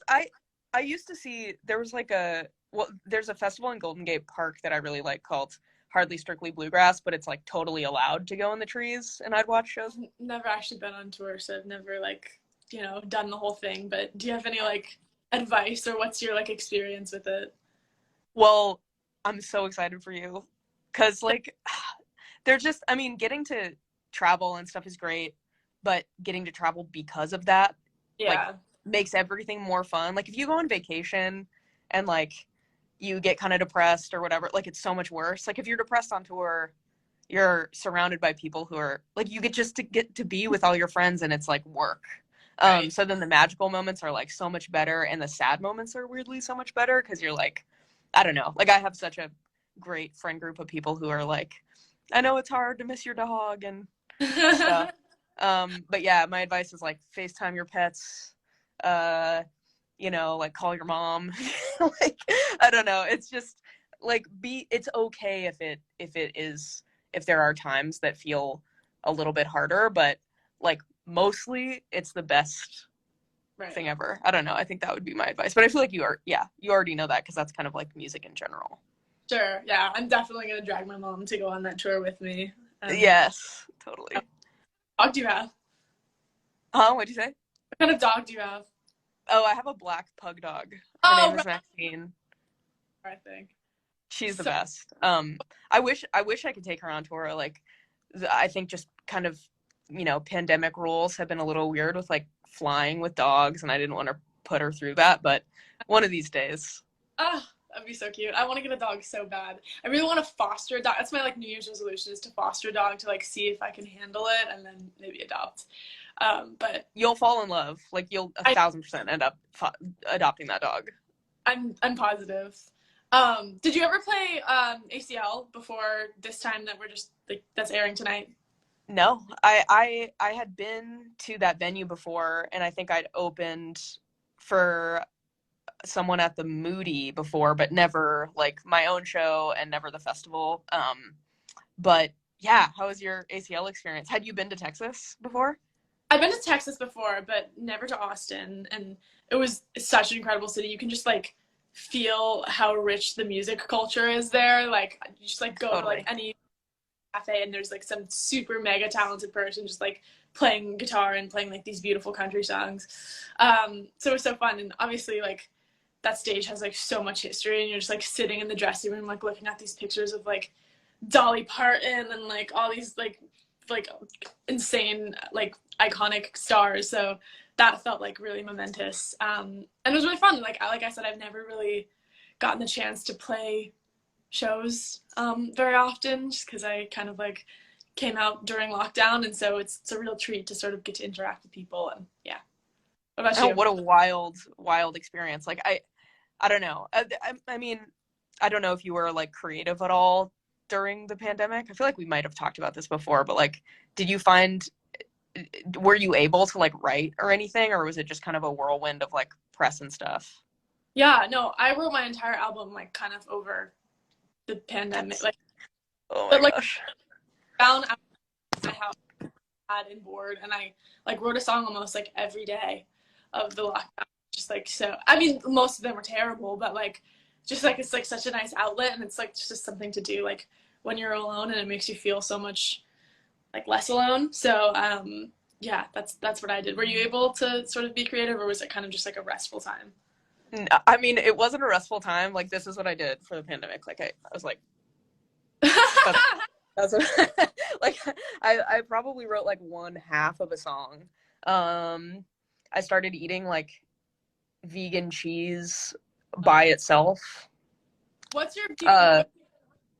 I used to see there was like there's a festival in Golden Gate Park that I really like called Hardly Strictly Bluegrass, but it's like totally allowed to go in the trees, and I'd watch shows. Never actually been on tour, so I've never like, done the whole thing. But do you have any like advice or what's your like experience with it? Well, I'm so excited for you because like they're just, I mean, getting to travel and stuff is great, but getting to travel because of that, like, Yeah. makes everything more fun. Like, if you go on vacation and like you get kind of depressed or whatever, like, it's so much worse. Like, if you're depressed on tour, you're surrounded by people who are like, you get to be with all your friends and it's like work. Right. So then the magical moments are like so much better, and the sad moments are weirdly so much better because you're like, I don't know. Like, I have such a great friend group of people who are like, I know it's hard to miss your dog and stuff. But yeah, my advice is like FaceTime your pets. Like call your mom. Like, I don't know. It's just like it's okay if there are times that feel a little bit harder, but like mostly it's the best Right. thing ever. I don't know. I think that would be my advice. But I feel like you already know that because that's kind of like music in general. Sure. Yeah, I'm definitely gonna drag my mom to go on that tour with me. Yes, totally. What dog do you have? Huh? What'd you say? What kind of dog do you have? Oh, I have a black pug dog. Her Oh, name is right. Maxine. I think. She's the So, best. I wish I could take her on tour. Like, I think just kind of, pandemic rules have been a little weird with like flying with dogs, and I didn't want to put her through that. But one of these days. that'd be so cute. I want to get a dog so bad. I really want to foster a dog. That's my like New Year's resolution is to foster a dog to like see if I can handle it and then maybe adopt. But You'll fall in love. Like, you'll 1,000% end up adopting that dog. I'm positive. Did you ever play ACL before this time that we're just like that's airing tonight? No, I had been to that venue before, and I think I'd opened for someone at the Moody before, but never like my own show and never the festival. But yeah, how was your ACL experience? Had you been to Texas before? I've been to Texas before, but never to Austin, and it was such an incredible city. You can just like feel how rich the music culture is there. Like you just like go to like Totally. any cafe and there's like some super mega talented person just like playing guitar and playing like these beautiful country songs. So it was so fun, and obviously like that stage has like so much history, and you're just like sitting in the dressing room like looking at these pictures of like Dolly Parton and like all these like insane like iconic stars. So that felt like really momentous, and it was really fun. Like I said, I've never really gotten the chance to play shows very often, just because I kind of like came out during lockdown, and so it's a real treat to sort of get to interact with people. And yeah, what about Oh, you? what a wild experience. Like, I don't know. I mean, I don't know if you were like creative at all during the pandemic. I feel like we might have talked about this before, but like, did you find, were you able to like write or anything, or was it just kind of a whirlwind of like press and stuff? Yeah, no, I wrote my entire album like kind of over the pandemic, That's, like oh but my like gosh. found out my house had and bored, and I like wrote a song almost like every day of the lockdown. Just like so, I mean, most of them were terrible, but like just like it's like such a nice outlet, and it's like just something to do like when you're alone, and it makes you feel so much like less alone. So yeah, that's what I did. Were you able to sort of be creative, or was it kind of just like a restful time? I mean, it wasn't a restful time. Like, this is what I did for the pandemic. Like, I was like, that's that's what, like, I probably wrote like one half of a song. I started eating like vegan cheese by itself. What's your Uh,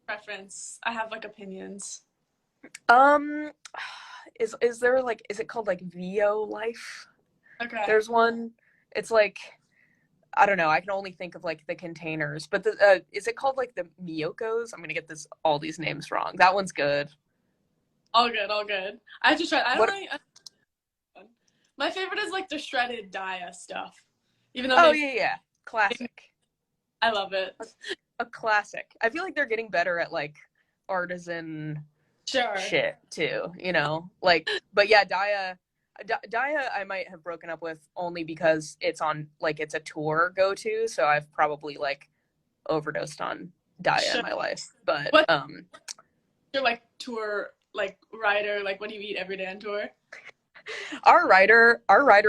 preference? I have like opinions. um, is there like, is it called like VO Life? Okay. There's one. It's like, I don't know. I can only think of like the containers, but is it called like the Miyokos? I'm gonna get all these names wrong. That one's good. All good, all good. I have to try. I don't What? know. My favorite is like the shredded Daya stuff. Even though Oh they, yeah, yeah, classic. I love it. A classic. I feel like they're getting better at like artisan Sure. shit too, Like, but yeah, Daya. Daya I might have broken up with only because it's on like it's a tour go to, so I've probably like overdosed on Daya in Sure. my life. But What's your like tour like rider? Like what do you eat every day on tour? our rider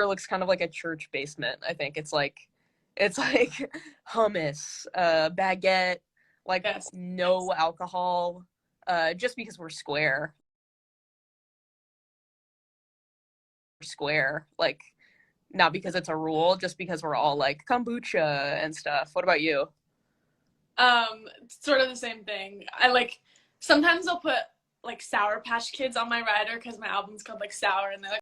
looks kind of like a church basement. I think it's like hummus, baguette, like Yes. no alcohol, just because we're square, like not because it's a rule, just because we're all like kombucha and stuff. What about you? Sort of the same thing. I like sometimes I'll put like Sour Patch Kids on my rider because my album's called like Sour, and they're like